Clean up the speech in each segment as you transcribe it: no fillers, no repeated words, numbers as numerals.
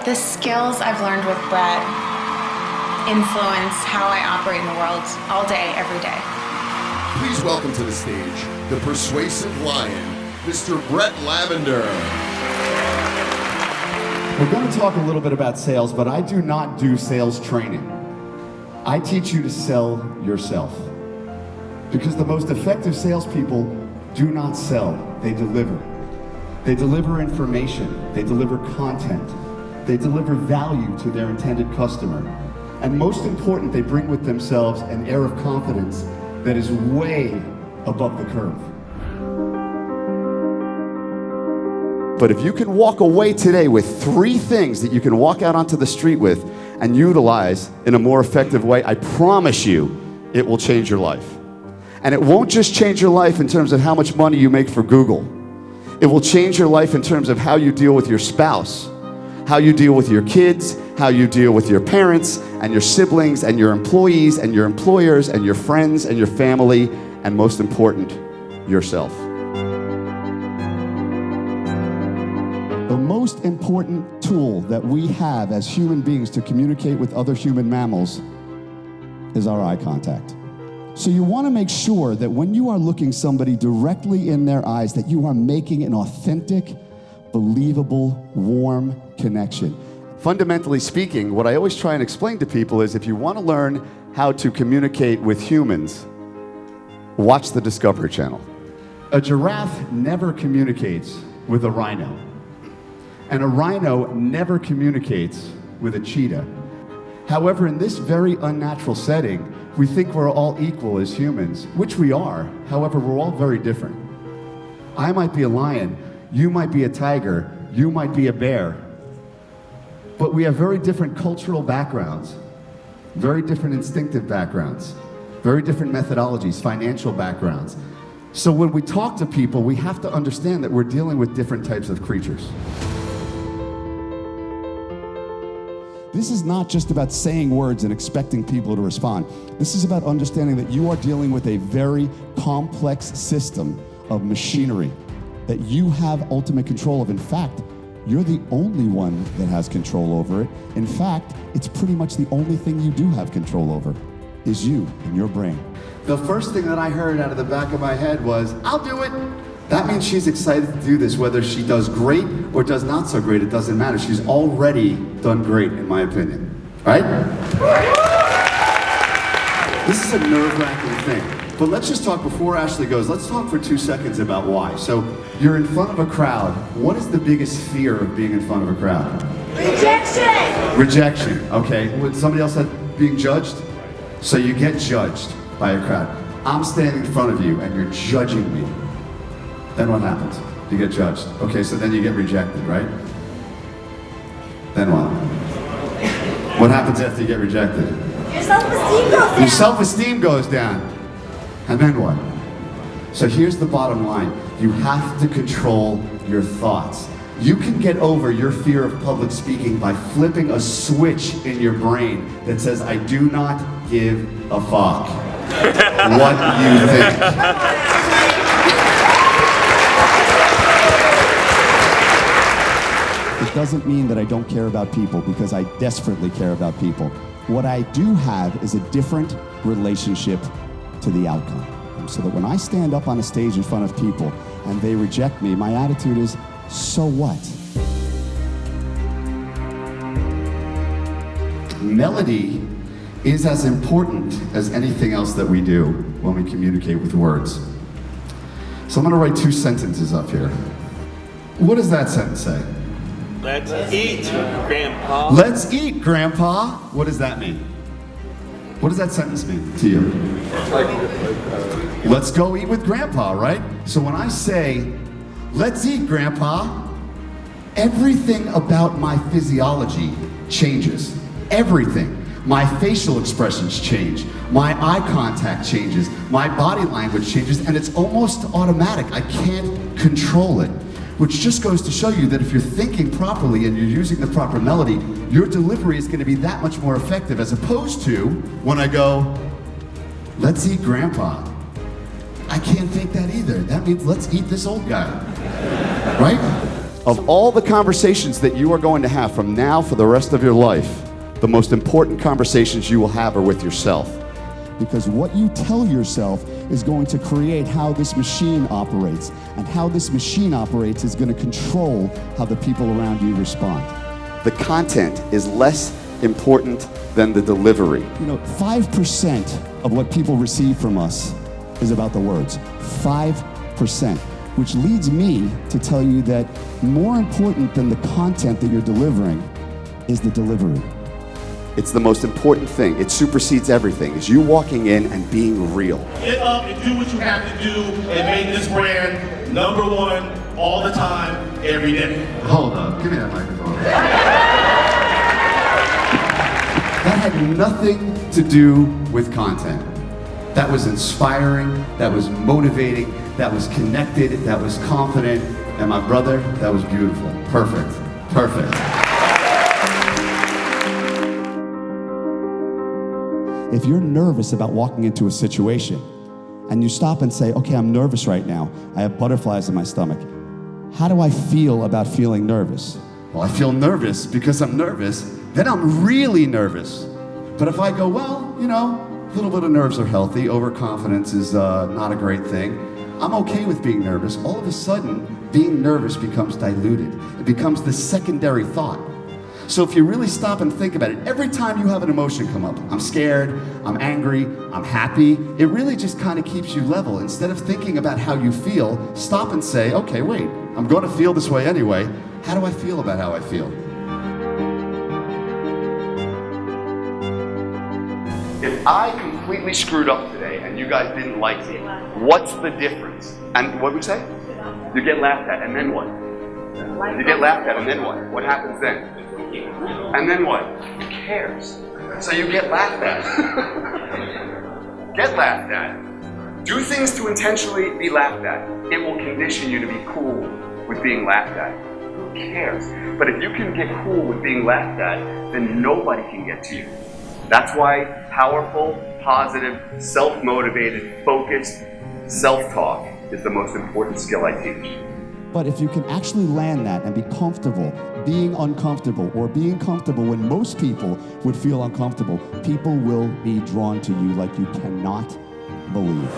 The skills I've learned with Brett influence how I operate in the world all day, every day. Please welcome to the stage the Persuasive Lion, Mr. Brett Lavender. We're going to talk a little bit about sales, but I do not do sales training. I teach you to sell yourself. Because the most effective salespeople do not sell, they deliver. They deliver information, they deliver content, they deliver value to their intended customer. And most important, they bring with themselves an air of confidence that is way above the curve. But if you can walk away today with 3 things that you can walk out onto the street with and utilize in a more effective way, I promise you, it will change your life. And it won't just change your life in terms of how much money you make for Google. It will change your life in terms of how you deal with your spouse, how you deal with your kids, how you deal with your parents and your siblings and your employees and your employers and your friends and your family, and most important, yourself. The most important tool that we have as human beings to communicate with other human mammals is our eye contact. So you want to make sure that when you are looking somebody directly in their eyes, that you are making an authentic, believable, warm connection. Fundamentally speaking, what I always try and explain to people is if you want to learn how to communicate with humans, watch the Discovery Channel. A giraffe never communicates with a rhino. And a rhino never communicates with a cheetah. However, in this very unnatural setting, we think we're all equal as humans, which we are. However, we're all very different. I might be a lion, you might be a tiger, you might be a bear. But we have very different cultural backgrounds, very different instinctive backgrounds, very different methodologies, financial backgrounds. So when we talk to people, we have to understand that we're dealing with different types of creatures. This is not just about saying words and expecting people to respond. This is about understanding that you are dealing with a very complex system of machinery that you have ultimate control of. In fact, you're the only one that has control over it. In fact, it's pretty much the only thing you do have control over is you and your brain. The first thing that I heard out of the back of my head was, I'll do it. That means she's excited to do this, whether she does great or does not so great, it doesn't matter. She's already done great, in my opinion, right? This is a nerve-wracking thing. But let's just talk, before Ashley goes, let's talk for 2 seconds about why. So you're in front of a crowd. What is the biggest fear of being in front of a crowd? Rejection! Rejection, okay. Would somebody else said being judged? So you get judged by a crowd. I'm standing in front of you and you're judging me. Then what happens? You get judged. Okay, so then you get rejected, right? Then what? What happens after you get rejected? Your self-esteem goes down. Your self-esteem goes down. And then what? So here's the bottom line. You have to control your thoughts. You can get over your fear of public speaking by flipping a switch in your brain that says, I do not give a fuck what you think. It doesn't mean that I don't care about people, because I desperately care about people. What I do have is a different relationship to the outcome. So that when I stand up on a stage in front of people and they reject me, my attitude is, so what? Melody is as important as anything else that we do when we communicate with words. So I'm going to write 2 sentences up here. What does that sentence say? Let's eat, Grandpa. Let's eat, Grandpa. What does that mean? What does that sentence mean to you? Let's go eat with Grandpa, right? So when I say, let's eat, Grandpa, everything about my physiology changes. Everything. My facial expressions change. My eye contact changes. My body language changes, and it's almost automatic. I can't control it. Which just goes to show you that if you're thinking properly and you're using the proper melody, your delivery is going to be that much more effective, as opposed to when I go, let's eat Grandpa. I can't think that either. That means let's eat this old guy, right? Of all the conversations that you are going to have from now for the rest of your life, the most important conversations you will have are with yourself. Because what you tell yourself is going to create how this machine operates. And how this machine operates is going to control how the people around you respond. The content is less important than the delivery. 5% of what people receive from us is about the words. 5%. Which leads me to tell you that more important than the content that you're delivering is the delivery. It's the most important thing. It supersedes everything. Is you walking in and being real. Get up and do what you have to do and make this brand #1 all the time, every day. Hold up, give me that microphone. That had nothing to do with content. That was inspiring, that was motivating, that was connected, that was confident, and my brother, that was beautiful. Perfect, perfect. If you're nervous about walking into a situation, and you stop and say, okay, I'm nervous right now, I have butterflies in my stomach, how do I feel about feeling nervous? Well, I feel nervous because I'm nervous, then I'm really nervous. But if I go, well, a little bit of nerves are healthy, overconfidence is not a great thing, I'm okay with being nervous. All of a sudden, being nervous becomes diluted. It becomes the secondary thought. So if you really stop and think about it, every time you have an emotion come up, I'm scared, I'm angry, I'm happy, it really just kind of keeps you level. Instead of thinking about how you feel, stop and say, okay, wait, I'm going to feel this way anyway. How do I feel about how I feel? If I completely screwed up today and you guys didn't like me, what's the difference? And what would we say? You get laughed at, and then what? You get laughed at, and then what? What happens then? And then what? Who cares? So you get laughed at. Get laughed at. Do things to intentionally be laughed at. It will condition you to be cool with being laughed at. Who cares? But if you can get cool with being laughed at, then nobody can get to you. That's why powerful, positive, self-motivated, focused self-talk is the most important skill I teach. But if you can actually land that and be comfortable being uncomfortable, or being comfortable when most people would feel uncomfortable, people will be drawn to you like you cannot believe.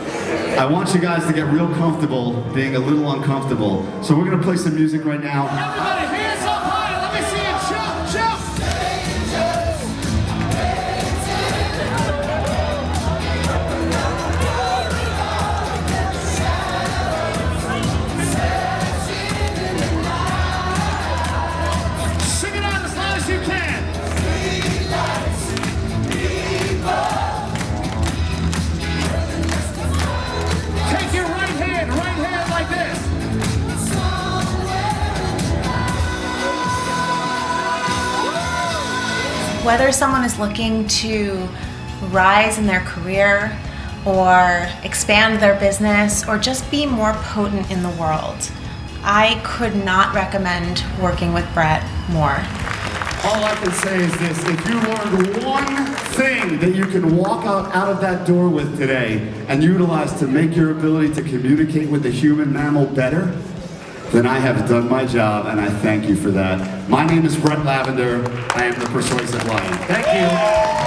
I want you guys to get real comfortable being a little uncomfortable. So we're gonna play some music right now. Everybody, hands up high. Let me see you jump, jump. Sing it out as loud as you can. Take your right hand like this. Whether someone is looking to rise in their career or expand their business or just be more potent in the world, I could not recommend working with Brett more. All I can say is this: if you learned one thing that you can walk out of that door with today and utilize to make your ability to communicate with the human mammal better, then I have done my job, and I thank you for that. My name is Brett Lavender. I am the Persuasive Lion. Thank you.